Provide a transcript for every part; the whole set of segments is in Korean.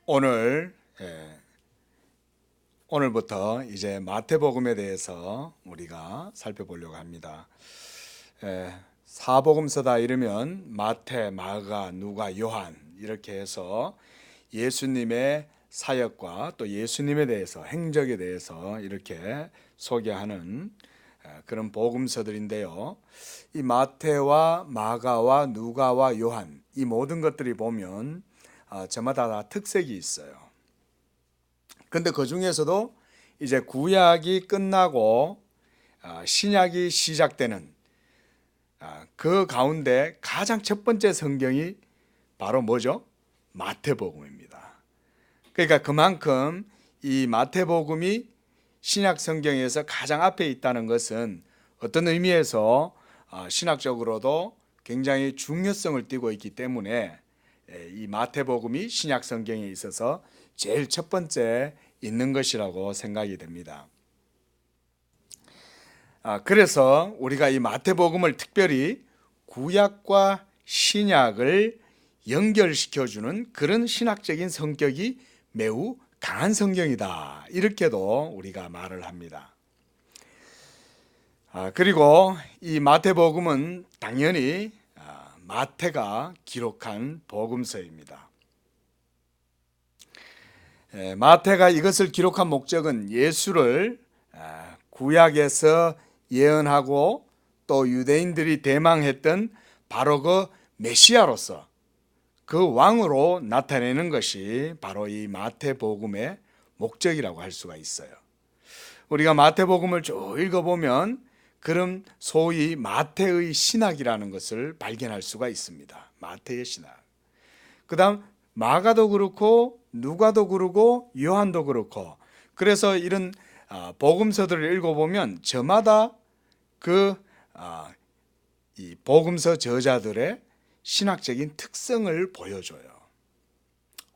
오늘 오늘부터 이제 마태복음에 대해서 우리가 살펴보려고 합니다. 사복음서다 이르면 마태, 마가, 누가, 요한 이렇게 해서 예수님의 사역과 또 예수님에 대해서 행적에 대해서 이렇게 소개하는 그런 복음서들인데요. 이 마태와 마가와 누가와 요한 이 모든 것들이 보면 저마다 다 특색이 있어요. 근데 그 중에서도 이제 구약이 끝나고 신약이 시작되는 그 가운데 가장 첫 번째 성경이 바로 뭐죠? 마태복음입니다. 그러니까 그만큼 이 마태복음이 신약 성경에서 가장 앞에 있다는 것은 어떤 의미에서 신학적으로도 굉장히 중요성을 띠고 있기 때문에 이 마태복음이 신약 성경에 있어서 제일 첫 번째 있는 것이라고 생각이 됩니다. 그래서 우리가 이 마태복음을 특별히 구약과 신약을 연결시켜주는 그런 신학적인 성격이 매우 강한 성경이다. 이렇게도 우리가 말을 합니다. 그리고 이 마태복음은 당연히 마태가 기록한 복음서입니다. 마태가 이것을 기록한 목적은 예수를 구약에서 예언하고 또 유대인들이 대망했던 바로 그 메시아로서 그 왕으로 나타내는 것이 바로 이 마태복음의 목적이라고 할 수가 있어요. 우리가 마태복음을 쭉 읽어보면 그런 소위 마태의 신학이라는 것을 발견할 수가 있습니다. 마태의 신학. 그 다음 마가도 그렇고 누가도 그렇고 요한도 그렇고, 그래서 이런 복음서들을 읽어보면 저마다 이 복음서 저자들의 신학적인 특성을 보여줘요.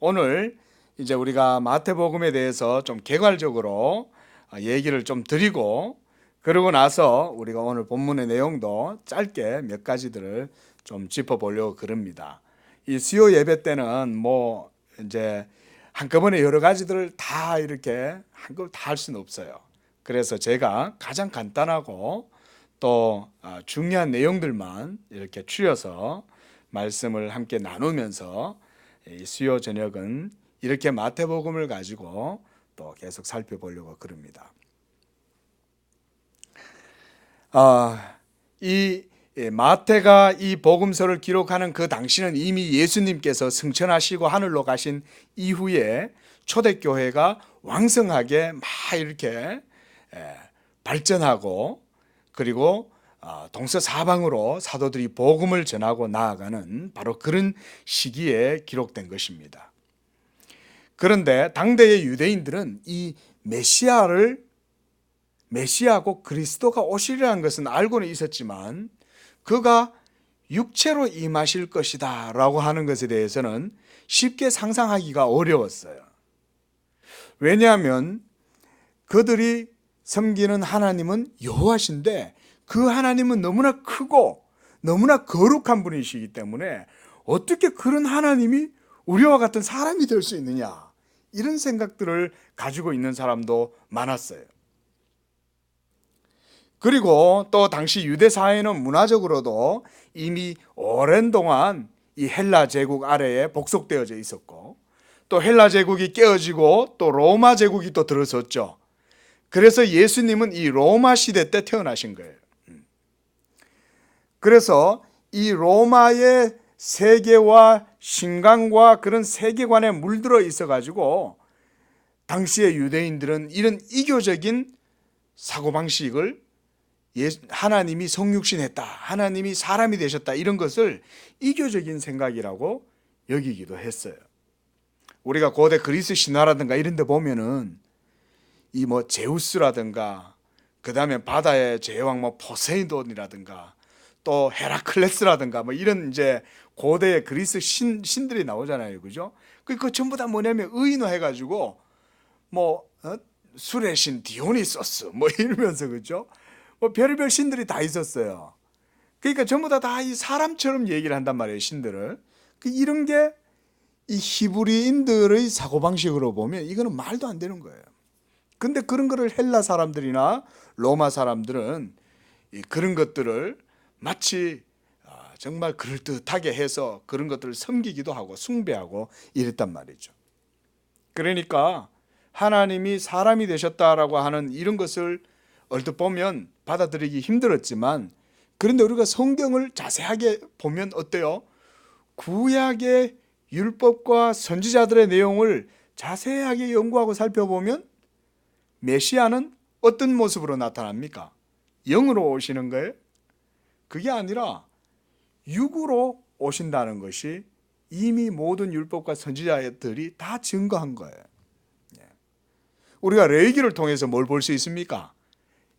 오늘 이제 우리가 마태복음에 대해서 좀 개괄적으로 얘기를 좀 드리고, 그러고 나서 우리가 오늘 본문의 내용도 짧게 몇 가지들을 좀 짚어보려고 그럽니다. 이 수요 예배 때는 뭐 이제 한꺼번에 여러 가지들을 다 이렇게 한꺼번에 다 할 수는 없어요. 그래서 제가 가장 간단하고 또 중요한 내용들만 이렇게 추려서 말씀을 함께 나누면서 이 수요 저녁은 이렇게 마태복음을 가지고 또 계속 살펴보려고 그럽니다. 이 마태가 이 복음서를 기록하는 그 당시는 이미 예수님께서 승천하시고 하늘로 가신 이후에 초대교회가 왕성하게 막 이렇게 발전하고, 그리고 동서사방으로 사도들이 복음을 전하고 나아가는 바로 그런 시기에 기록된 것입니다. 그런데 당대의 유대인들은 이 메시아고 그리스도가 오시리라는 것은 알고는 있었지만 그가 육체로 임하실 것이다 라고 하는 것에 대해서는 쉽게 상상하기가 어려웠어요. 왜냐하면 그들이 섬기는 하나님은 여호와신데 그 하나님은 너무나 크고 너무나 거룩한 분이시기 때문에 어떻게 그런 하나님이 우리와 같은 사람이 될 수 있느냐, 이런 생각들을 가지고 있는 사람도 많았어요. 그리고 또 당시 유대 사회는 문화적으로도 이미 오랜 동안 이 헬라 제국 아래에 복속되어져 있었고, 또 헬라 제국이 깨어지고 또 로마 제국이 또 들어섰죠. 그래서 예수님은 이 로마 시대 때 태어나신 거예요. 그래서 이 로마의 세계와 신앙과 그런 세계관에 물들어 있어가지고 당시의 유대인들은 이런 이교적인 사고방식을 하나님이 성육신했다, 하나님이 사람이 되셨다, 이런 것을 이교적인 생각이라고 여기기도 했어요. 우리가 고대 그리스 신화라든가 이런 데 보면은 이 뭐 제우스라든가, 그 다음에 바다의 제왕 뭐 포세이돈이라든가, 또 헤라클레스라든가 뭐 이런 이제 고대의 그리스 신들이 나오잖아요. 그죠? 그 전부 다 뭐냐면 의인화해가지고 뭐 술의 신 디오니소스 뭐 이러면서, 그죠? 뭐 별의별 신들이 다 있었어요. 그러니까 전부 다 이 사람처럼 얘기를 한단 말이에요, 신들을. 이런 게 이 히브리인들의 사고방식으로 보면 이거는 말도 안 되는 거예요. 근데 그런 거를 헬라 사람들이나 로마 사람들은 그런 것들을 마치 정말 그럴듯하게 해서 그런 것들을 섬기기도 하고 숭배하고 이랬단 말이죠. 그러니까 하나님이 사람이 되셨다라고 하는 이런 것을 얼핏 보면 받아들이기 힘들었지만, 그런데 우리가 성경을 자세하게 보면 어때요? 구약의 율법과 선지자들의 내용을 자세하게 연구하고 살펴보면 메시아는 어떤 모습으로 나타납니까? 영으로 오시는 거예요? 그게 아니라 육으로 오신다는 것이 이미 모든 율법과 선지자들이 다 증거한 거예요. 우리가 레위기를 통해서 뭘 볼 수 있습니까?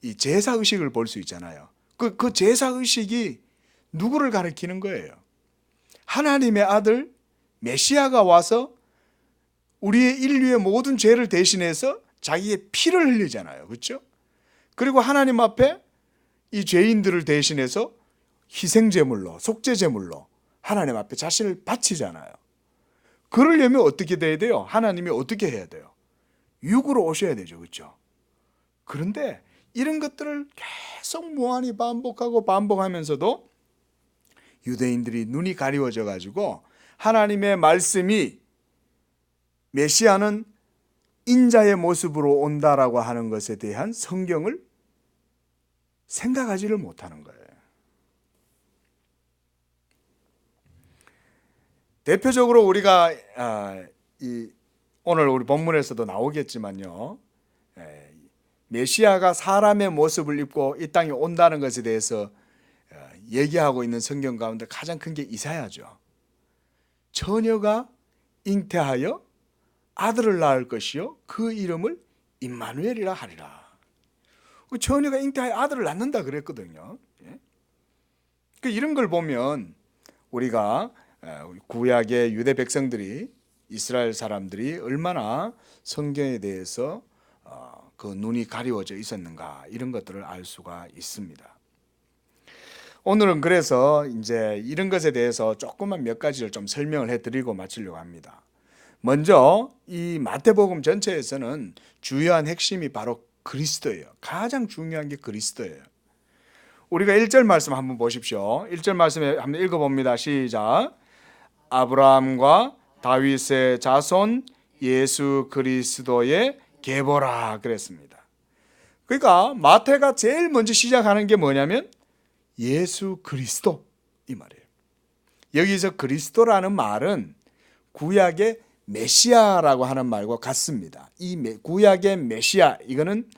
이 제사의식을 볼 수 있잖아요. 그 제사의식이 누구를 가리키는 거예요? 하나님의 아들 메시아가 와서 우리의 인류의 모든 죄를 대신해서 자기의 피를 흘리잖아요. 그렇죠? 그리고 하나님 앞에 이 죄인들을 대신해서 희생제물로, 속죄제물로 하나님 앞에 자신을 바치잖아요. 그러려면 어떻게 돼야 돼요? 하나님이 어떻게 해야 돼요? 육으로 오셔야 되죠. 그렇죠? 그런데 이런 것들을 계속 무한히 반복하면서도 유대인들이 눈이 가리워져 가지고 하나님의 말씀이 메시아는 인자의 모습으로 온다라고 하는 것에 대한 성경을 생각하지를 못하는 거예요. 대표적으로 우리가 오늘 우리 본문에서도 나오겠지만요, 메시아가 사람의 모습을 입고 이 땅에 온다는 것에 대해서 얘기하고 있는 성경 가운데 가장 큰 게 이사야죠. 처녀가 잉태하여 아들을 낳을 것이요 그 이름을 임마누엘이라 하리라. 처녀가 잉태하여 아들을 낳는다 그랬거든요. 이런 걸 보면 우리가 구약의 유대 백성들이, 이스라엘 사람들이 얼마나 성경에 대해서 그 눈이 가리워져 있었는가, 이런 것들을 알 수가 있습니다. 오늘은 그래서 이제 이런 것에 대해서 조금만 몇 가지를 좀 설명을 해드리고 마치려고 합니다. 먼저 이 마태복음 전체에서는 주요한 핵심이 바로 그리스도예요. 가장 중요한 게 그리스도예요. 우리가 1절 말씀 한번 보십시오. 1절 말씀에 한번 읽어봅니다. 시작. 아브라함과 다윗의 자손 예수 그리스도의 계보라 그랬습니다. 그러니까 마태가 제일 먼저 시작하는 게 뭐냐면 예수 그리스도, 이 말이에요. 여기서 그리스도라는 말은 구약의 메시아라고 하는 말과 같습니다. 이 구약의 메시아, 이거는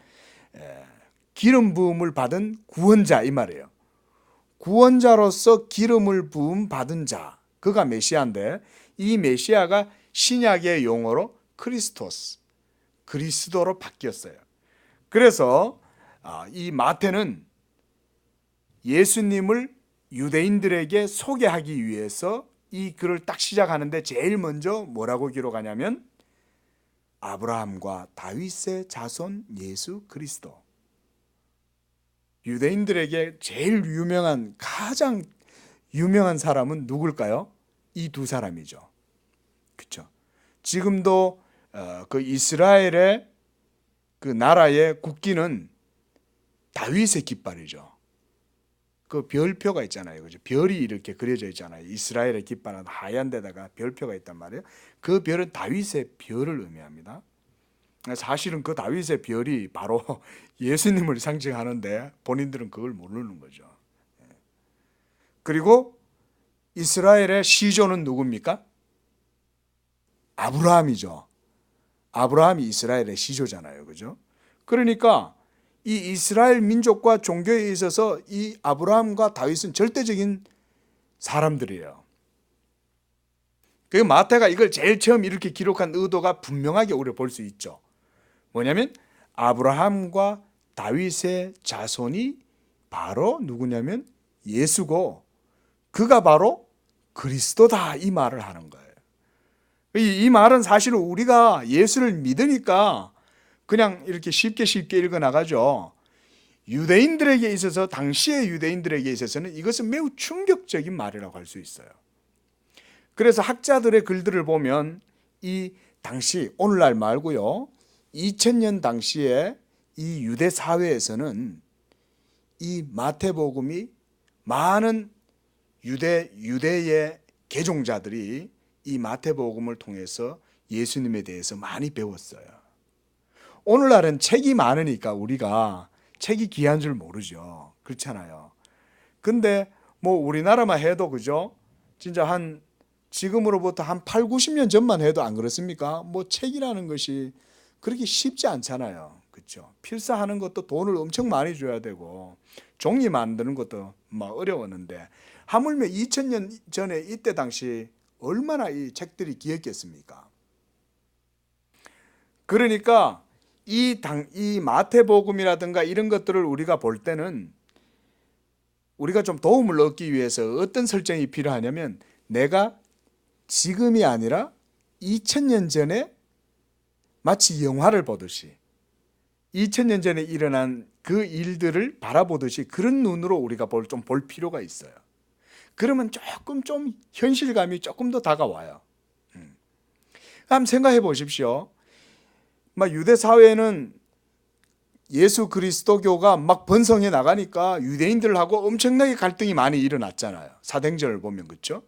기름 부음을 받은 구원자, 이 말이에요. 구원자로서 기름을 부음 받은 자, 그가 메시아인데, 이 메시아가 신약의 용어로 크리스토스, 그리스도로 바뀌었어요. 그래서 이 마태는 예수님을 유대인들에게 소개하기 위해서 이 글을 딱 시작하는데 제일 먼저 뭐라고 기록하냐면 아브라함과 다윗의 자손 예수 그리스도. 유대인들에게 제일 유명한, 가장 유명한 사람은 누굴까요? 이 두 사람이죠. 그렇죠? 지금도 그 이스라엘의 그 나라의 국기는 다윗의 깃발이죠. 그 별표가 있잖아요. 그죠? 별이 이렇게 그려져 있잖아요. 이스라엘의 깃발은 하얀 데다가 별표가 있단 말이에요. 그 별은 다윗의 별을 의미합니다. 사실은 그 다윗의 별이 바로 예수님을 상징하는데 본인들은 그걸 모르는 거죠. 그리고 이스라엘의 시조는 누굽니까? 아브라함이죠. 아브라함이 이스라엘의 시조잖아요. 그죠? 그러니까 이 이스라엘 민족과 종교에 있어서 이 아브라함과 다윗은 절대적인 사람들이에요. 그 마태가 이걸 제일 처음 이렇게 기록한 의도가 분명하게 우리가 볼 수 있죠. 뭐냐면 아브라함과 다윗의 자손이 바로 누구냐면 예수고, 그가 바로 그리스도다, 이 말을 하는 거예요. 이 말은 사실은 우리가 예수를 믿으니까 그냥 이렇게 쉽게 읽어 나가죠. 유대인들에게 있어서, 당시의 유대인들에게 있어서는 이것은 매우 충격적인 말이라고 할 수 있어요. 그래서 학자들의 글들을 보면 이 당시, 오늘날 말고요, 2000년 당시에 이 유대 사회에서는 이 마태복음이 많은 유대의 개종자들이 이 마태복음을 통해서 예수님에 대해서 많이 배웠어요. 오늘날은 책이 많으니까 우리가 책이 귀한 줄 모르죠. 그렇잖아요. 근데 뭐 우리나라만 해도 그죠? 진짜 지금으로부터 한 8, 90년 전만 해도 안 그렇습니까? 뭐 책이라는 것이 그렇게 쉽지 않잖아요. 그렇죠? 필사하는 것도 돈을 엄청 많이 줘야 되고 종이 만드는 것도 막 어려웠는데 하물며 2000년 전에 이때 당시 얼마나 이 책들이 귀했겠습니까? 그러니까 이 마태복음이라든가 이런 것들을 우리가 볼 때는 우리가 좀 도움을 얻기 위해서 어떤 설정이 필요하냐면 내가 지금이 아니라 2000년 전에 마치 영화를 보듯이 2000년 전에 일어난 그 일들을 바라보듯이 그런 눈으로 우리가 좀 볼 필요가 있어요. 그러면 조금 좀 현실감이 조금 더 다가와요. 한번 생각해 보십시오. 막 유대 사회는 예수 그리스도교가 막 번성해 나가니까 유대인들하고 엄청나게 갈등이 많이 일어났잖아요. 사도행전을 보면 그렇죠?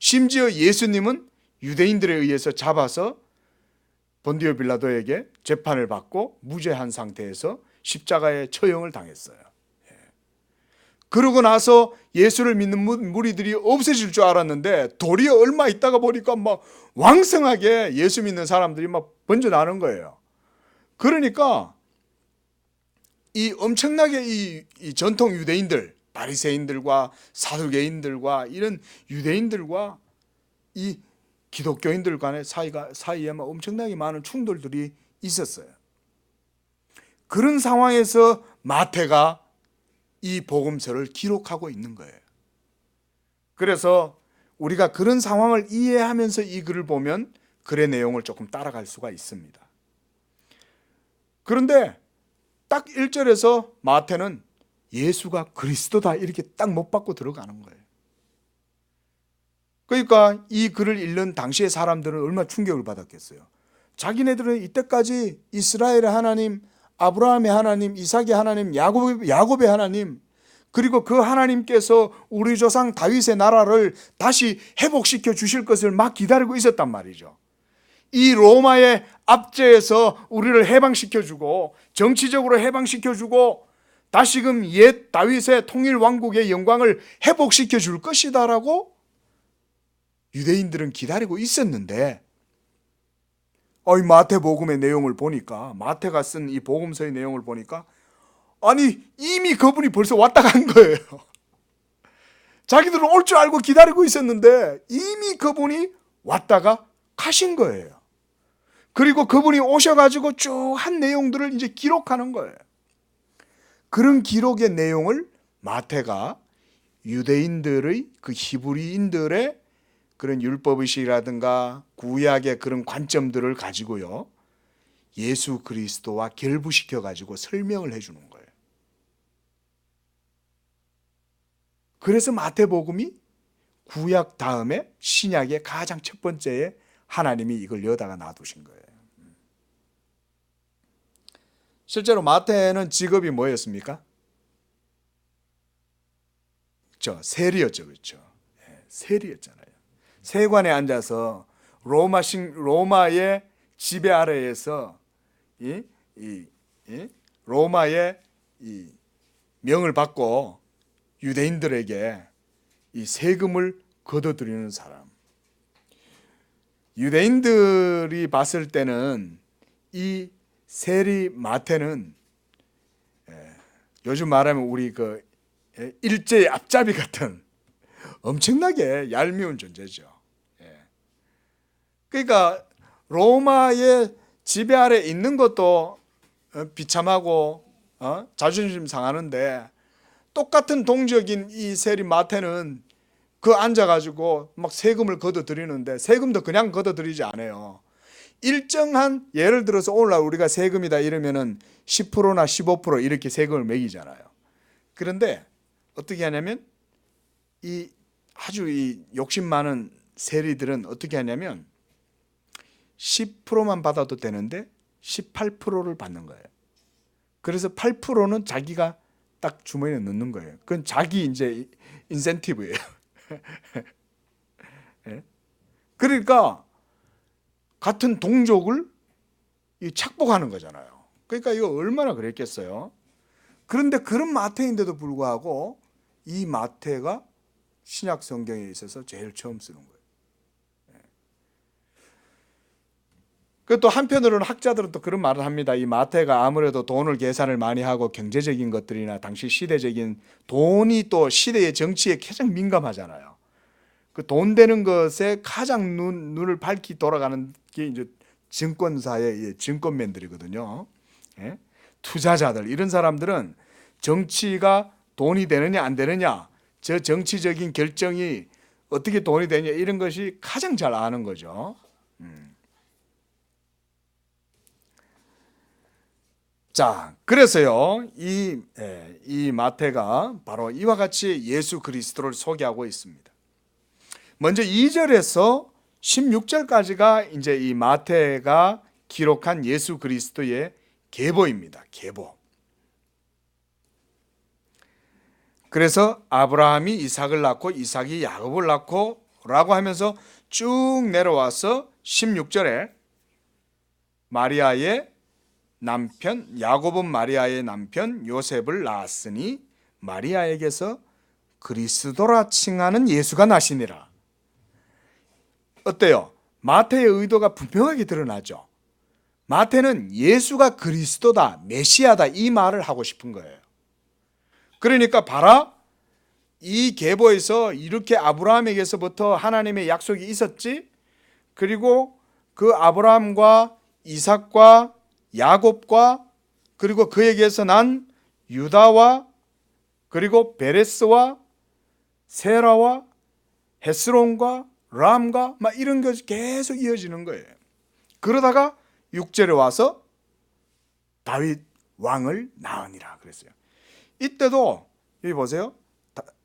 심지어 예수님은 유대인들에 의해서 잡아서 본디오 빌라도에게 재판을 받고 무죄한 상태에서 십자가에 처형을 당했어요. 그러고 나서 예수를 믿는 무리들이 없어질 줄 알았는데 도리어 얼마 있다가 보니까 막 왕성하게 예수 믿는 사람들이 막 번져나는 거예요. 그러니까 이 엄청나게 이 전통 유대인들, 바리새인들과 사두개인들과 이런 유대인들과 이 기독교인들 간의 사이에 막 엄청나게 많은 충돌들이 있었어요. 그런 상황에서 마태가 이 복음서를 기록하고 있는 거예요. 그래서 우리가 그런 상황을 이해하면서 이 글을 보면 글의 내용을 조금 따라갈 수가 있습니다. 그런데 딱 1절에서 마태는 예수가 그리스도다 이렇게 딱 못 박고 들어가는 거예요. 그러니까 이 글을 읽는 당시의 사람들은 얼마나 충격을 받았겠어요. 자기네들은 이때까지 이스라엘의 하나님, 아브라함의 하나님, 이삭의 하나님, 야곱의 하나님, 그리고 그 하나님께서 우리 조상 다윗의 나라를 다시 회복시켜 주실 것을 막 기다리고 있었단 말이죠. 이 로마의 압제에서 우리를 해방시켜주고 정치적으로 해방시켜주고 다시금 옛 다윗의 통일 왕국의 영광을 회복시켜 줄 것이다라고 유대인들은 기다리고 있었는데 이 마태복음의 내용을 보니까 마태가 쓴 이 복음서의 내용을 보니까 아니 이미 그분이 벌써 왔다 간 거예요. 자기들은 올 줄 알고 기다리고 있었는데 이미 그분이 왔다가 가신 거예요. 그리고 그분이 오셔가지고 쭉 한 내용들을 이제 기록하는 거예요. 그런 기록의 내용을 마태가 유대인들의 그 히브리인들의 그런 율법의식이라든가 구약의 그런 관점들을 가지고요 예수 그리스도와 결부시켜 가지고 설명을 해주는 거예요. 그래서 마태복음이 구약 다음에 신약의 가장 첫 번째에 하나님이 이걸 여다가 놔두신 거예요. 실제로 마태는 직업이 뭐였습니까? 세리였죠. 그렇죠? 세리였잖아요. 세관에 앉아서 로마의 지배 아래에서 로마의 이 명을 받고 유대인들에게 이 세금을 걷어들이는 사람. 유대인들이 봤을 때는 이 세리 마태는 요즘 말하면 우리 그 일제의 앞잡이 같은 엄청나게 얄미운 존재죠. 그러니까 로마의 지배 아래 있는 것도 비참하고 자존심 상하는데 똑같은 동적인 이 세리 마태는 그 앉아가지고 막 세금을 걷어들이는데 세금도 그냥 걷어들이지 않아요. 일정한 예를 들어서 오늘날 우리가 세금이다 이러면은 10%나 15% 이렇게 세금을 매기잖아요. 그런데 어떻게 하냐면 이 아주 이 욕심 많은 세리들은 어떻게 하냐면 10%만 받아도 되는데 18%를 받는 거예요. 그래서 8%는 자기가 딱 주머니에 넣는 거예요. 그건 자기 이제 인센티브예요. 예? 그러니까 같은 동족을 착복하는 거잖아요. 그러니까 이거 얼마나 그랬겠어요. 그런데 그런 마태인데도 불구하고 이 마태가 신약 성경에 있어서 제일 처음 쓰는 거예요. 또 한편으로는 학자들은 또 그런 말을 합니다. 이 마태가 아무래도 돈을 계산을 많이 하고 경제적인 것들이나 당시 시대적인 돈이 또 시대의 정치에 가장 민감하잖아요. 그 돈 되는 것에 가장 눈을 밝히 돌아가는 게 이제 증권사의 증권맨들이거든요. 예? 투자자들 이런 사람들은 정치가 돈이 되느냐 안 되느냐, 저 정치적인 결정이 어떻게 돈이 되냐 이런 것이 가장 잘 아는 거죠. 자, 그래서요, 이 마태가 바로 이와 같이 예수 그리스도를 소개하고 있습니다. 먼저 2절에서 16절까지가 이제 이 마태가 기록한 예수 그리스도의 계보입니다. 계보. 그래서 아브라함이 이삭을 낳고 이삭이 야곱을 낳고 라고 하면서 쭉 내려와서 16절에 마리아의 남편 야곱은 마리아의 남편 요셉을 낳았으니 마리아에게서 그리스도라 칭하는 예수가 나시니라. 어때요? 마태의 의도가 분명하게 드러나죠. 마태는 예수가 그리스도다, 메시아다 이 말을 하고 싶은 거예요. 그러니까 봐라, 이 계보에서 이렇게 아브라함에게서부터 하나님의 약속이 있었지. 그리고 그 아브라함과 이삭과 야곱과 그리고 그에게서 난 유다와 그리고 베레스와 세라와 헤스론과 람과 막 이런 것이 계속 이어지는 거예요. 그러다가 6절에 와서 다윗 왕을 낳으니라 그랬어요. 이때도 여기 보세요.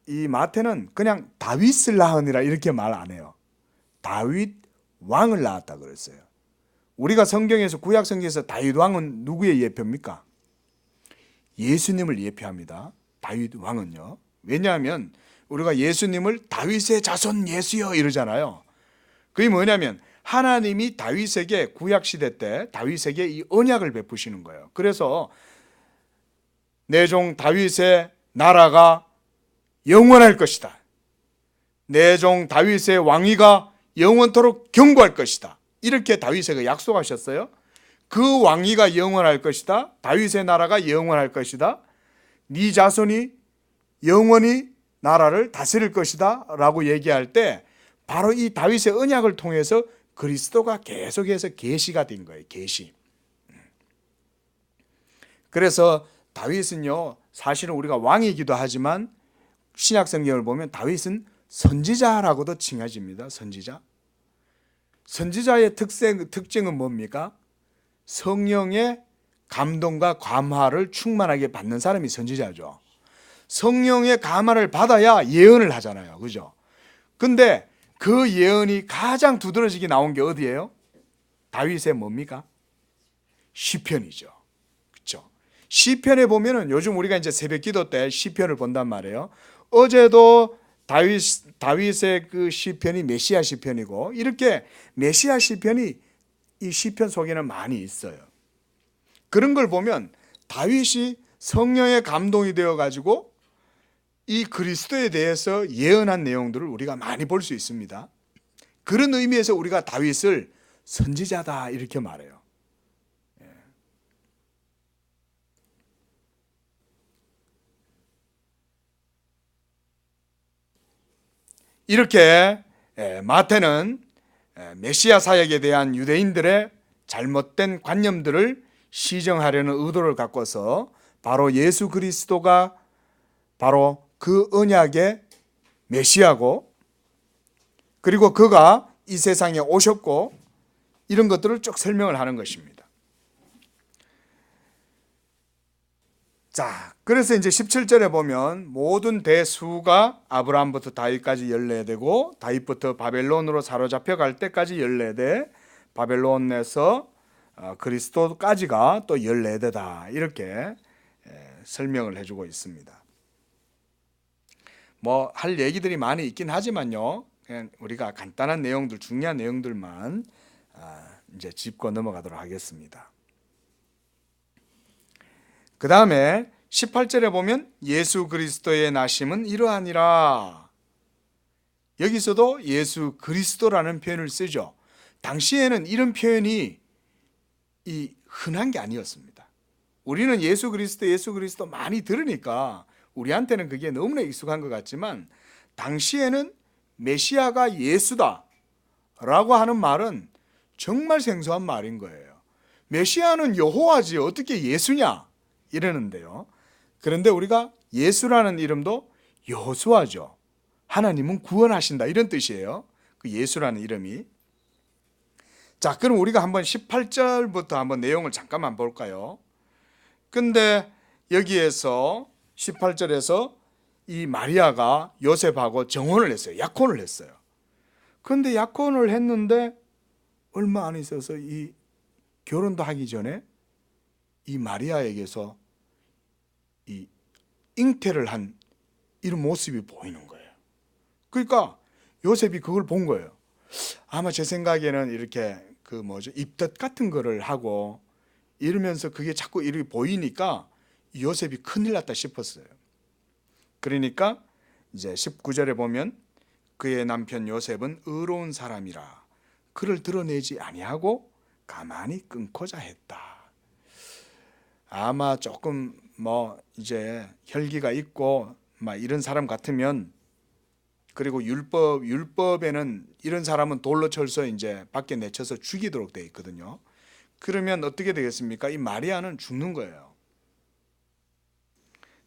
이 마태는 그냥 다윗을 낳으니라 이렇게 말 안 해요. 다윗 왕을 낳았다 그랬어요. 우리가 성경에서 구약 성경에서 다윗 왕은 누구의 예표입니까? 예수님을 예표합니다. 다윗 왕은요. 왜냐하면 우리가 예수님을 다윗의 자손 예수여 이러잖아요. 그게 뭐냐면 하나님이 다윗에게 구약 시대 때 다윗에게 이 언약을 베푸시는 거예요. 그래서 내 종 다윗의 나라가 영원할 것이다. 내 종 다윗의 왕위가 영원토록 경고할 것이다. 이렇게 다윗에게 약속하셨어요. 그 왕위가 영원할 것이다. 다윗의 나라가 영원할 것이다. 네 자손이 영원히 나라를 다스릴 것이다 라고 얘기할 때 바로 이 다윗의 언약을 통해서 그리스도가 계속해서 계시가 된 거예요. 계시. 그래서 다윗은요, 사실은 우리가 왕이기도 하지만 신약 성경을 보면 다윗은 선지자라고도 칭해집니다. 선지자. 선지자의 특징은 뭡니까? 성령의 감동과 감화를 충만하게 받는 사람이 선지자죠. 성령의 감화를 받아야 예언을 하잖아요. 그죠? 근데 그 예언이 가장 두드러지게 나온 게 어디예요? 다윗의 뭡니까? 시편이죠. 그렇죠? 시편에 보면은 요즘 우리가 이제 새벽 기도 때 시편을 본단 말이에요. 어제도 다윗의 그 시편이 메시아 시편이고 이렇게 메시아 시편이 이 시편 속에는 많이 있어요. 그런 걸 보면 다윗이 성령의 감동이 되어 가지고 이 그리스도에 대해서 예언한 내용들을 우리가 많이 볼 수 있습니다. 그런 의미에서 우리가 다윗을 선지자다 이렇게 말해요. 이렇게 마태는 메시아 사역에 대한 유대인들의 잘못된 관념들을 시정하려는 의도를 갖고서 바로 예수 그리스도가 바로 그 언약의 메시아고 그리고 그가 이 세상에 오셨고 이런 것들을 쭉 설명을 하는 것입니다. 자, 그래서 이제 17절에 보면 모든 대수가 아브라함부터 다윗까지 14대고 다윗부터 바벨론으로 사로잡혀 갈 때까지 14대, 바벨론에서 그리스도까지가 또 14대다. 이렇게 설명을 해주고 있습니다. 뭐 할 얘기들이 많이 있긴 하지만요. 그냥 우리가 간단한 내용들, 중요한 내용들만 이제 짚고 넘어가도록 하겠습니다. 그 다음에 18절에 보면 예수 그리스도의 나심은 이러하니라. 여기서도 예수 그리스도라는 표현을 쓰죠. 당시에는 이런 표현이 흔한 게 아니었습니다. 우리는 예수 그리스도 많이 들으니까 우리한테는 그게 너무나 익숙한 것 같지만 당시에는 메시아가 예수다 라고 하는 말은 정말 생소한 말인 거예요. 메시아는 여호와지 어떻게 예수냐 이러는데요. 그런데 우리가 예수라는 이름도 여호수아죠. 하나님은 구원하신다 이런 뜻이에요. 그 예수라는 이름이. 자, 그럼 우리가 한번 18절부터 한번 내용을 잠깐만 볼까요? 근데 여기에서 18절에서 이 마리아가 요셉하고 정혼을 했어요. 약혼을 했어요. 그런데 약혼을 했는데 얼마 안 있어서 이 결혼도 하기 전에 이 마리아에게서 이 잉태를 한 이런 모습이 보이는 거예요. 그러니까 요셉이 그걸 본 거예요. 아마 제 생각에는 이렇게 입덧 같은 거를 하고 이러면서 그게 자꾸 이렇게 보이니까 요셉이 큰일 났다 싶었어요. 그러니까 이제 19절에 보면 그의 남편 요셉은 의로운 사람이라 그를 드러내지 아니하고 가만히 끊고자 했다. 아마 조금 이제 혈기가 있고 막 이런 사람 같으면, 그리고 율법에는 이런 사람은 돌로 쳐서 이제 밖에 내쳐서 죽이도록 되어 있거든요. 그러면 어떻게 되겠습니까? 이 마리아는 죽는 거예요.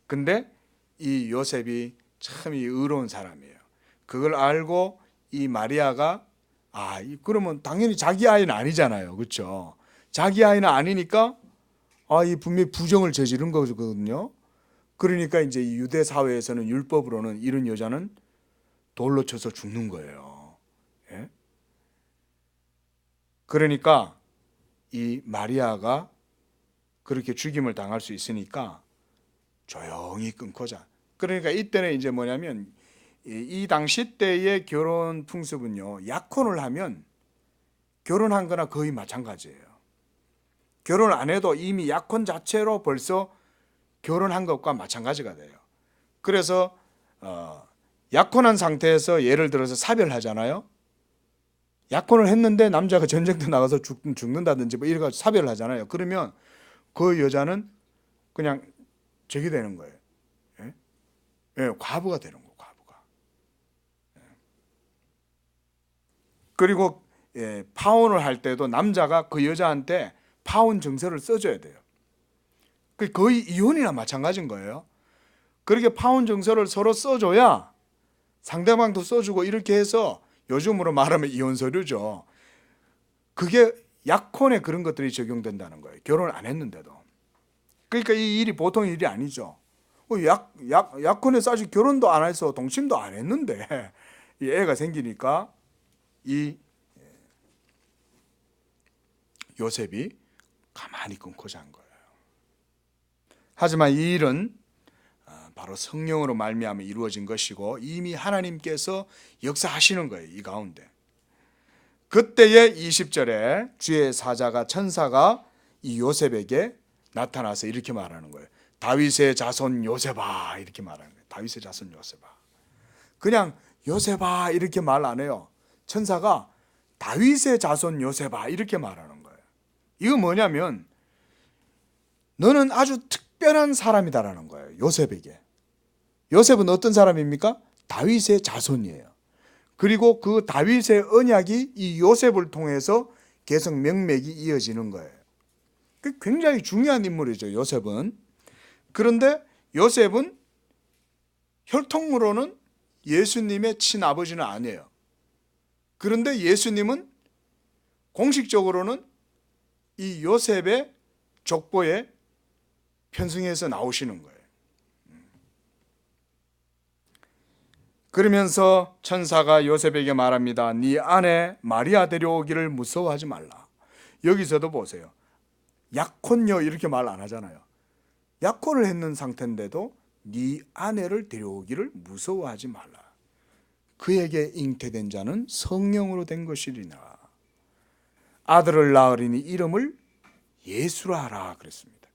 근데 이 요셉이 참 의로운 사람이에요. 그걸 알고 이 마리아가 그러면 당연히 자기 아이는 아니잖아요. 그렇죠? 자기 아이는 아니니까 이 분명히 부정을 저지른 거거든요. 그러니까 이제 이 유대 사회에서는 율법으로는 이런 여자는 돌로 쳐서 죽는 거예요. 예? 그러니까 이 마리아가 그렇게 죽임을 당할 수 있으니까 조용히 끊고자. 그러니까 이때는 이제 뭐냐면 이 당시 때의 결혼 풍습은요, 약혼을 하면 결혼한 거나 거의 마찬가지예요. 결혼 안 해도 이미 약혼 자체로 벌써 결혼한 것과 마찬가지가 돼요. 그래서 약혼한 상태에서 예를 들어서 사별하잖아요. 약혼을 했는데 남자가 전쟁터 나가서 죽는다든지 뭐 이래가지고 사별을 하잖아요. 그러면 그 여자는 그냥 저기 되는 거예요. 예? 예, 과부가 되는 거예요. 과부가. 예. 그리고 파혼을 할 때도 남자가 그 여자한테 파혼 증서를 써줘야 돼요. 거의 이혼이나 마찬가지인 거예요. 그렇게 파혼 증서를 서로 써줘야 상대방도 써주고 이렇게 해서 요즘으로 말하면 이혼 서류죠. 그게 약혼에 그런 것들이 적용된다는 거예요. 결혼 안 했는데도. 그러니까 이 일이 보통 일이 아니죠. 약혼해서 아직 결혼도 안 해서 동침도 안 했는데 이 애가 생기니까 이 요셉이 가만히 끊고자 한 거예요. 하지만 이 일은 바로 성령으로 말미암아 이루어진 것이고 이미 하나님께서 역사하시는 거예요. 이 가운데. 그때의 20절에 주의 천사가 이 요셉에게 나타나서 이렇게 말하는 거예요. 다윗의 자손 요셉아 이렇게 말하는 거예요. 다윗의 자손 요셉아. 그냥 요셉아 이렇게 말 안 해요. 천사가 다윗의 자손 요셉아 이렇게 말하는 거예요. 이거 뭐냐면 너는 아주 특별한 사람이다라는 거예요. 요셉에게. 요셉은 어떤 사람입니까? 다윗의 자손이에요. 그리고 그 다윗의 언약이 이 요셉을 통해서 계속 명맥이 이어지는 거예요. 굉장히 중요한 인물이죠. 요셉은. 그런데 요셉은 혈통으로는 예수님의 친아버지는 아니에요. 그런데 예수님은 공식적으로는 이 요셉의 족보에 편승해서 나오시는 거예요. 그러면서 천사가 요셉에게 말합니다. 네 아내 마리아 데려오기를 무서워하지 말라. 여기서도 보세요. 약혼녀 이렇게 말 안 하잖아요. 약혼을 했는 상태인데도 네 아내를 데려오기를 무서워하지 말라. 그에게 잉태된 자는 성령으로 된 것이리라. 아들을 낳으리니 이름을 예수라 하라 그랬습니다.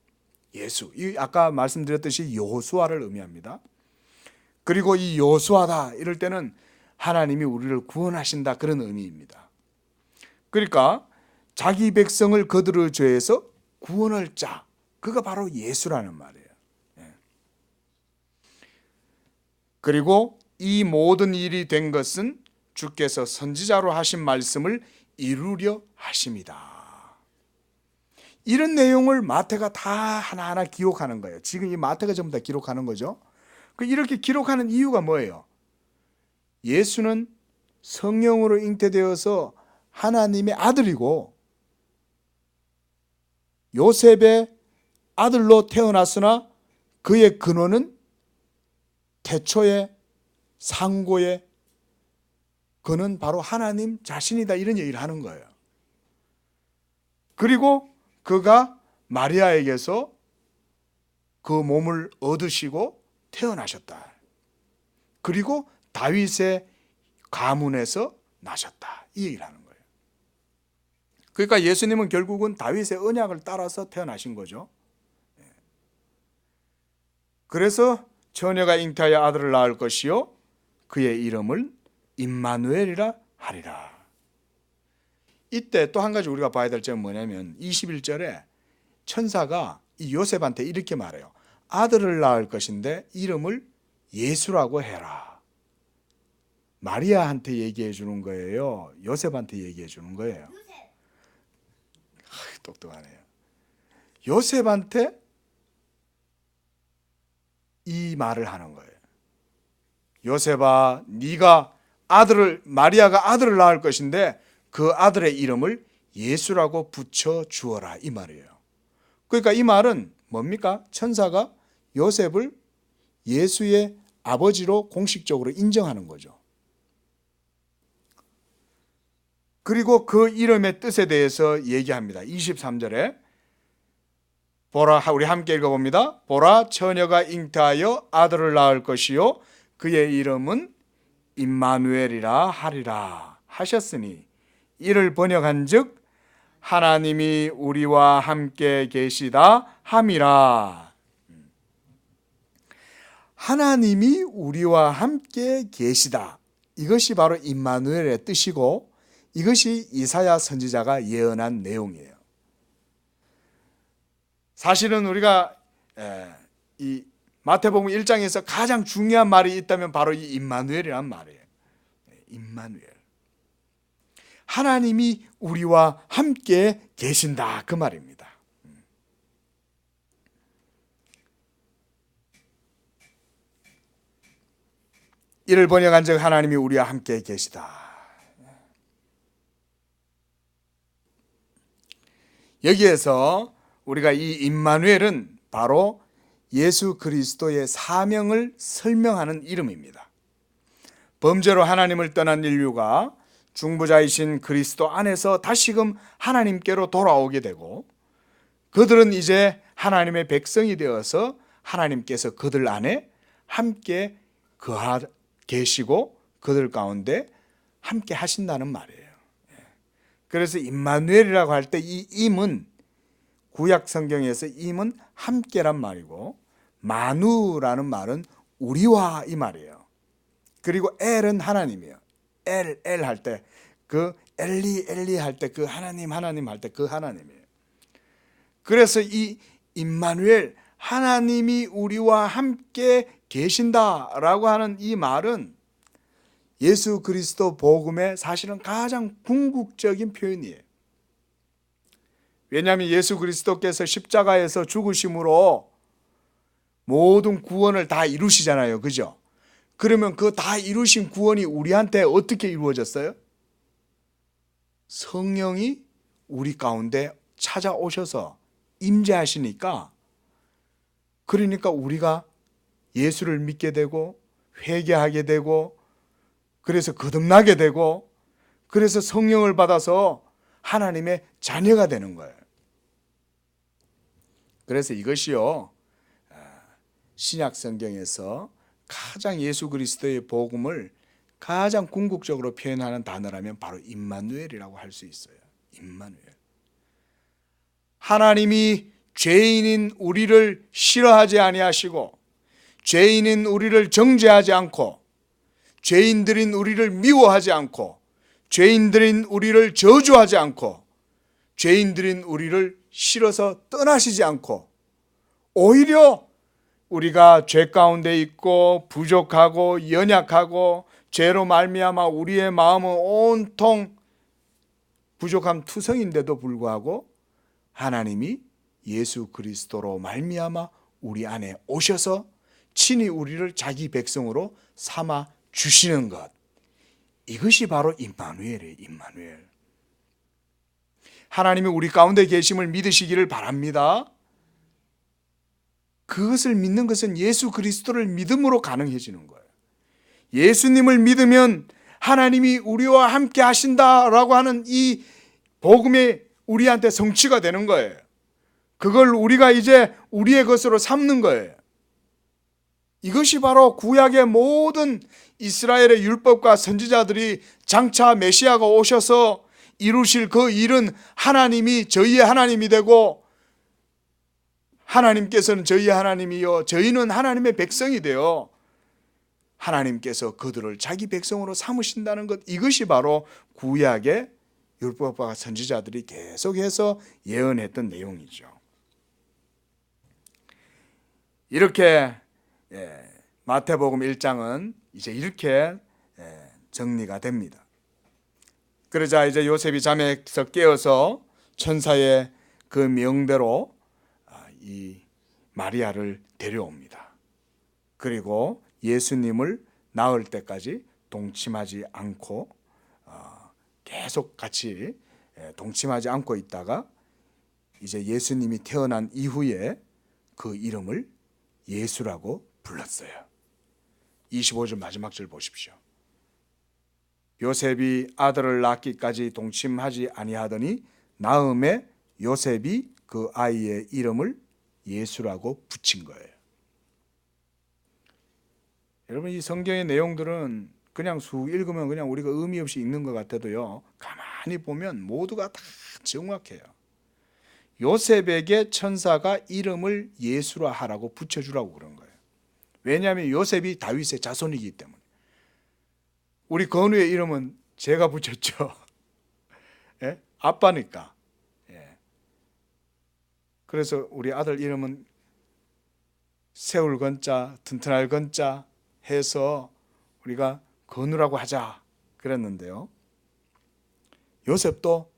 예수, 이 아까 말씀드렸듯이 여호수아를 의미합니다. 그리고 이 여호수아다 이럴 때는 하나님이 우리를 구원하신다 그런 의미입니다. 그러니까 자기 백성을 그들의 죄에서 구원할 자, 그가 바로 예수라는 말이에요. 그리고 이 모든 일이 된 것은 주께서 선지자로 하신 말씀을 이루려 하심이다. 이런 내용을 마태가 다 하나하나 기록하는 거예요. 지금 이 마태가 전부 다 기록하는 거죠. 이렇게 기록하는 이유가 뭐예요? 예수는 성령으로 잉태되어서 하나님의 아들이고 요셉의 아들로 태어났으나 그의 근원은 태초의 상고의 그는 바로 하나님 자신이다 이런 얘기를 하는 거예요. 그리고 그가 마리아에게서 그 몸을 얻으시고 태어나셨다. 그리고 다윗의 가문에서 나셨다. 이 얘기를 하는 거예요. 그러니까 예수님은 결국은 다윗의 언약을 따라서 태어나신 거죠. 그래서 처녀가 잉태하여 아들을 낳을 것이요 그의 이름을 임마누엘이라 하리라. 이때 또 한 가지 우리가 봐야 될 점은 뭐냐면 21절에 천사가 이 요셉한테 이렇게 말해요. 아들을 낳을 것인데 이름을 예수라고 해라. 마리아한테 얘기해 주는 거예요? 요셉한테 얘기해 주는 거예요? 똑똑하네요. 요셉한테 이 말을 하는 거예요. 요셉아, 네가 마리아가 아들을 낳을 것인데 그 아들의 이름을 예수라고 붙여 주어라 이 말이에요. 그러니까 이 말은 뭡니까? 천사가 요셉을 예수의 아버지로 공식적으로 인정하는 거죠. 그리고 그 이름의 뜻에 대해서 얘기합니다. 23절에 보라, 우리 함께 읽어봅니다. 보라, 처녀가 잉태하여 아들을 낳을 것이요 그의 이름은 임마누엘이라 하리라 하셨으니 이를 번역한즉 하나님이 우리와 함께 계시다 함이라. 하나님이 우리와 함께 계시다. 이것이 바로 임마누엘의 뜻이고 이것이 이사야 선지자가 예언한 내용이에요. 사실은 우리가 이 마태복음 1장에서 가장 중요한 말이 있다면 바로 이 임마누엘이란 말이에요. 임마누엘. 하나님이 우리와 함께 계신다 그 말입니다. 이를 번역한즉 하나님이 우리와 함께 계시다. 여기에서 우리가 이 임마누엘은 바로 예수 그리스도의 사명을 설명하는 이름입니다. 범죄로 하나님을 떠난 인류가 중보자이신 그리스도 안에서 다시금 하나님께로 돌아오게 되고 그들은 이제 하나님의 백성이 되어서 하나님께서 그들 안에 함께 계시고 그들 가운데 함께 하신다는 말이에요. 그래서 임마누엘이라고 할 때 이 임은 구약 성경에서 임은 함께란 말이고 마누라는 말은 우리와 이 말이에요. 그리고 엘은 하나님이에요. 엘 할 때 그 엘리 할 때 그 하나님 할 때 그 하나님이에요. 그래서 이 임마누엘 하나님이 우리와 함께 계신다라고 하는 이 말은 예수 그리스도 복음의 사실은 가장 궁극적인 표현이에요. 왜냐하면 예수 그리스도께서 십자가에서 죽으심으로 모든 구원을 다 이루시잖아요. 그죠? 그러면 그 다 이루신 구원이 우리한테 어떻게 이루어졌어요? 성령이 우리 가운데 찾아오셔서 임재하시니까 그러니까 우리가 예수를 믿게 되고 회개하게 되고 그래서 거듭나게 되고 그래서 성령을 받아서 하나님의 자녀가 되는 거예요. 그래서 이것이요, 신약 성경에서 가장 예수 그리스도의 복음을 가장 궁극적으로 표현하는 단어라면 바로 임마누엘이라고 할 수 있어요. 임마누엘. 하나님이 죄인인 우리를 싫어하지 아니하시고 죄인인 우리를 정죄하지 않고 죄인들인 우리를 미워하지 않고 죄인들인 우리를 저주하지 않고 죄인들인 우리를 싫어서 떠나시지 않고 오히려 우리가 죄 가운데 있고 부족하고 연약하고 죄로 말미암아 우리의 마음은 온통 부족함 투성인데도 불구하고 하나님이 예수 그리스도로 말미암아 우리 안에 오셔서 친히 우리를 자기 백성으로 삼아 주시는 것, 이것이 바로 임마누엘이에요. 임마누엘. 하나님이 우리 가운데 계심을 믿으시기를 바랍니다. 그것을 믿는 것은 예수 그리스도를 믿음으로 가능해지는 거예요. 예수님을 믿으면 하나님이 우리와 함께 하신다라고 하는 이 복음이 우리한테 성취가 되는 거예요. 그걸 우리가 이제 우리의 것으로 삼는 거예요. 이것이 바로 구약의 모든 이스라엘의 율법과 선지자들이 장차 메시아가 오셔서 이루실 그 일은 하나님이 저희의 하나님이 되고 하나님께서는 저희의 하나님이요 저희는 하나님의 백성이 되어 하나님께서 그들을 자기 백성으로 삼으신다는 것, 이것이 바로 구약의 율법과 선지자들이 계속해서 예언했던 내용이죠. 이렇게 마태복음 1장은 이제 이렇게 정리가 됩니다. 그러자 이제 요셉이 잠에서 깨어서 천사의 그 명대로 이 마리아를 데려옵니다. 그리고 예수님을 낳을 때까지 동침하지 않고 계속 같이 동침하지 않고 있다가 이제 예수님이 태어난 이후에 그 이름을 예수라고 불렀어요. 25절 마지막 절 보십시오. 요셉이 아들을 낳기까지 동침하지 아니하더니 나음에 요셉이 그 아이의 이름을 예수라고 붙인 거예요. 여러분, 이 성경의 내용들은 그냥 쑥 읽으면 그냥 우리가 의미 없이 읽는 것 같아도요, 가만히 보면 모두가 다 정확해요. 요셉에게 천사가 이름을 예수라 하라고 붙여주라고 그런 거예요. 왜냐하면 요셉이 다윗의 자손이기 때문에. 우리 건우의 이름은 제가 붙였죠. 예? 아빠니까. 예. 그래서 우리 아들 이름은 세울 건자, 튼튼할 건자 해서 우리가 건우라고 하자 그랬는데요. 요셉도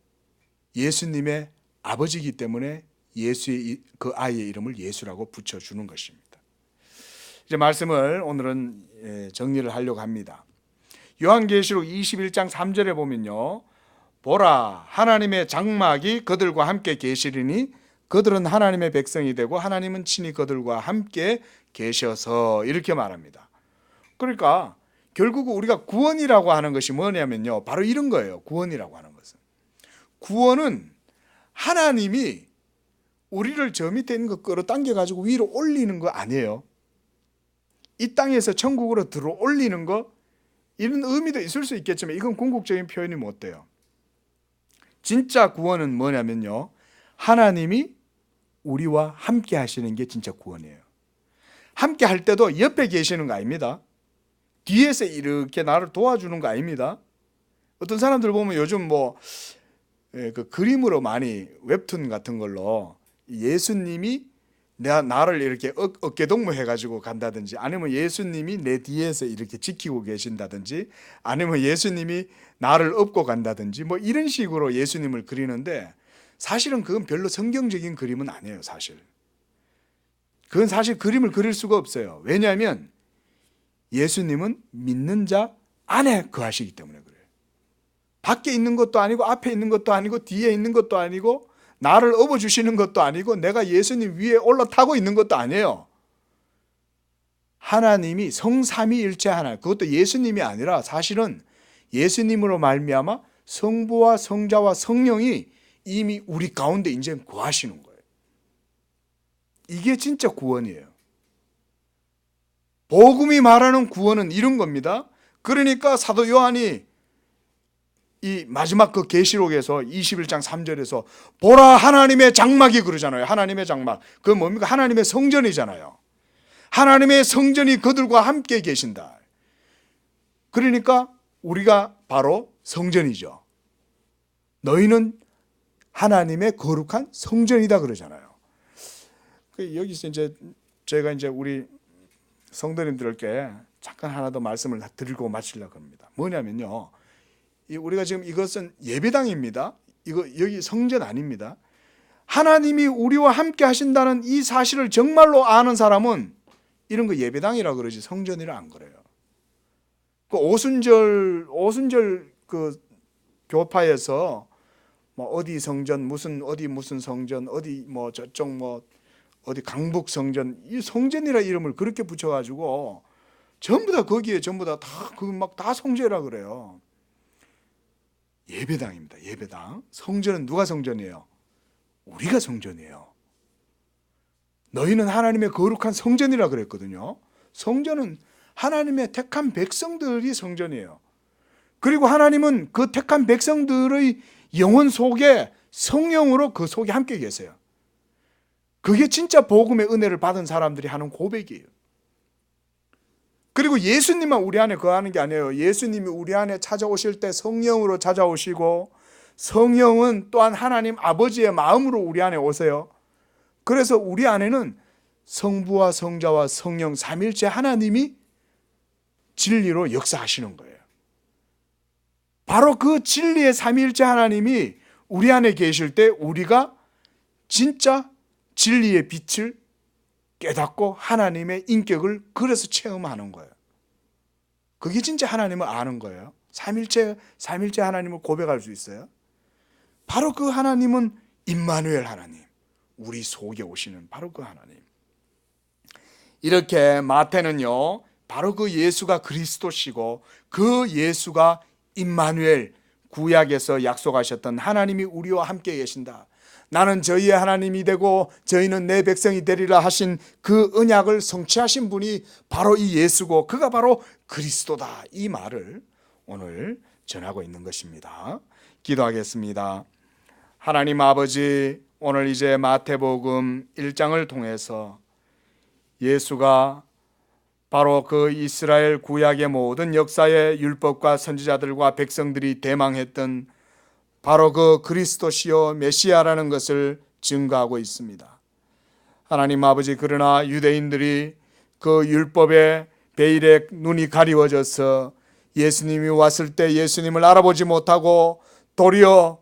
예수님의 아버지이기 때문에 예수의 그 아이의 이름을 예수라고 붙여주는 것입니다. 이제 말씀을 오늘은 정리를 하려고 합니다. 요한계시록 21장 3절에 보면요, 보라 하나님의 장막이 그들과 함께 계시리니 그들은 하나님의 백성이 되고 하나님은 친히 그들과 함께 계셔서, 이렇게 말합니다. 그러니까 결국 우리가 구원이라고 하는 것이 뭐냐면요, 바로 이런 거예요. 구원이라고 하는 것은, 구원은 하나님이 우리를 저 밑에 있는 거 끌어당겨 가지고 위로 올리는 거 아니에요. 이 땅에서 천국으로 들어 올리는 거, 이런 의미도 있을 수 있겠지만 이건 궁극적인 표현이 못 돼요. 진짜 구원은 뭐냐면요, 하나님이 우리와 함께 하시는 게 진짜 구원이에요. 함께 할 때도 옆에 계시는 거 아닙니다. 뒤에서 이렇게 나를 도와주는 거 아닙니다. 어떤 사람들 보면 요즘 그 그림으로 많이 웹툰 같은 걸로 예수님이 나를 이렇게 어깨동무 해가지고 간다든지, 아니면 예수님이 내 뒤에서 이렇게 지키고 계신다든지, 아니면 예수님이 나를 업고 간다든지, 이런 식으로 예수님을 그리는데 사실은 그건 별로 성경적인 그림은 아니에요. 사실 그건 사실 그림을 그릴 수가 없어요. 왜냐하면 예수님은 믿는 자 안에 거하시기 때문에 그래요. 밖에 있는 것도 아니고 앞에 있는 것도 아니고 뒤에 있는 것도 아니고 나를 업어주시는 것도 아니고 내가 예수님 위에 올라타고 있는 것도 아니에요. 하나님이 성삼위일체 하나님, 그것도 예수님이 아니라 사실은 예수님으로 말미암아 성부와 성자와 성령이 이미 우리 가운데 이제 거하시는 거예요. 이게 진짜 구원이에요. 복음이 말하는 구원은 이런 겁니다. 그러니까 사도 요한이 이 마지막 그 계시록에서 21장 3절에서 보라 하나님의 장막이 그러잖아요. 하나님의 장막. 그 뭡니까? 하나님의 성전이잖아요. 하나님의 성전이 그들과 함께 계신다. 그러니까 우리가 바로 성전이죠. 너희는 하나님의 거룩한 성전이다 그러잖아요. 여기서 이제 제가 이제 우리 성도님들께 잠깐 하나 더 말씀을 드리고 마치려고 합니다. 뭐냐면요. 우리가 지금 이것은 예배당입니다. 여기 성전 아닙니다. 하나님이 우리와 함께 하신다는 이 사실을 정말로 아는 사람은 이런 거 예배당이라 그러지 성전이라 안 그래요. 그 오순절 그 교파에서 뭐 어디 성전 무슨 성전 어디 뭐 저쪽 뭐 어디 강북 성전, 이 성전이라 이름을 그렇게 붙여가지고 전부 다 거기에 전부 다 그 막 다 성전이라 그래요. 예배당입니다. 예배당. 성전은 누가 성전이에요? 우리가 성전이에요. 너희는 하나님의 거룩한 성전이라 그랬거든요. 성전은 하나님의 택한 백성들이 성전이에요. 그리고 하나님은 그 택한 백성들의 영혼 속에 성령으로 그 속에 함께 계세요. 그게 진짜 복음의 은혜를 받은 사람들이 하는 고백이에요. 그리고 예수님만 우리 안에 거하는 게 아니에요. 예수님이 우리 안에 찾아오실 때 성령으로 찾아오시고 성령은 또한 하나님 아버지의 마음으로 우리 안에 오세요. 그래서 우리 안에는 성부와 성자와 성령 삼일체 하나님이 진리로 역사하시는 거예요. 바로 그 진리의 삼일체 하나님이 우리 안에 계실 때 우리가 진짜 진리의 빛을 깨닫고 하나님의 인격을 그래서 체험하는 거예요. 그게 진짜 하나님을 아는 거예요. 삼일체 하나님을 고백할 수 있어요. 바로 그 하나님은 임마누엘 하나님, 우리 속에 오시는 바로 그 하나님. 이렇게 마태는요, 바로 그 예수가 그리스도시고 그 예수가 임마누엘, 구약에서 약속하셨던 하나님이 우리와 함께 계신다. 나는 저희의 하나님이 되고 저희는 내 백성이 되리라 하신 그 언약을 성취하신 분이 바로 이 예수고 그가 바로 그리스도다. 이 말을 오늘 전하고 있는 것입니다. 기도하겠습니다. 하나님 아버지, 오늘 이제 마태복음 1장을 통해서 예수가 바로 그 이스라엘 구약의 모든 역사의 율법과 선지자들과 백성들이 대망했던 바로 그 그리스도시요 메시아라는 것을 증거하고 있습니다. 하나님 아버지, 그러나 유대인들이 그 율법의 베일에 눈이 가리워져서 예수님이 왔을 때 예수님을 알아보지 못하고 도리어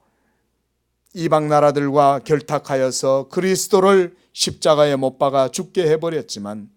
이방 나라들과 결탁하여서 그리스도를 십자가에 못 박아 죽게 해버렸지만,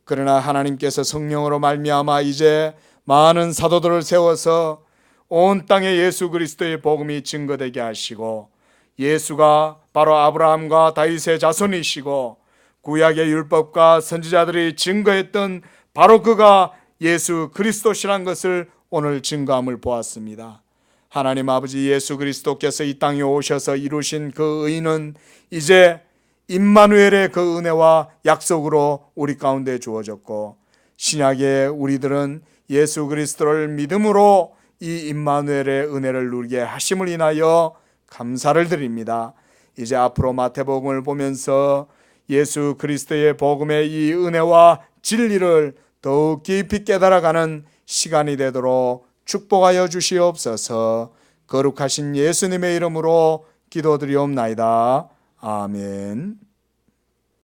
그러나 하나님께서 성령으로 말미암아 이제 많은 사도들을 세워서 온 땅에 예수 그리스도의 복음이 증거되게 하시고, 예수가 바로 아브라함과 다윗의 자손이시고 구약의 율법과 선지자들이 증거했던 바로 그가 예수 그리스도시란 것을 오늘 증거함을 보았습니다. 하나님 아버지, 예수 그리스도께서 이 땅에 오셔서 이루신 그 의는 이제 임마누엘의 그 은혜와 약속으로 우리 가운데 주어졌고, 신약의 우리들은 예수 그리스도를 믿음으로 이 임마누엘의 은혜를 누리게 하심을 인하여 감사를 드립니다. 이제 앞으로 마태복음을 보면서 예수 그리스도의 복음의 이 은혜와 진리를 더욱 깊이 깨달아가는 시간이 되도록 축복하여 주시옵소서. 거룩하신 예수님의 이름으로 기도드리옵나이다. 아멘.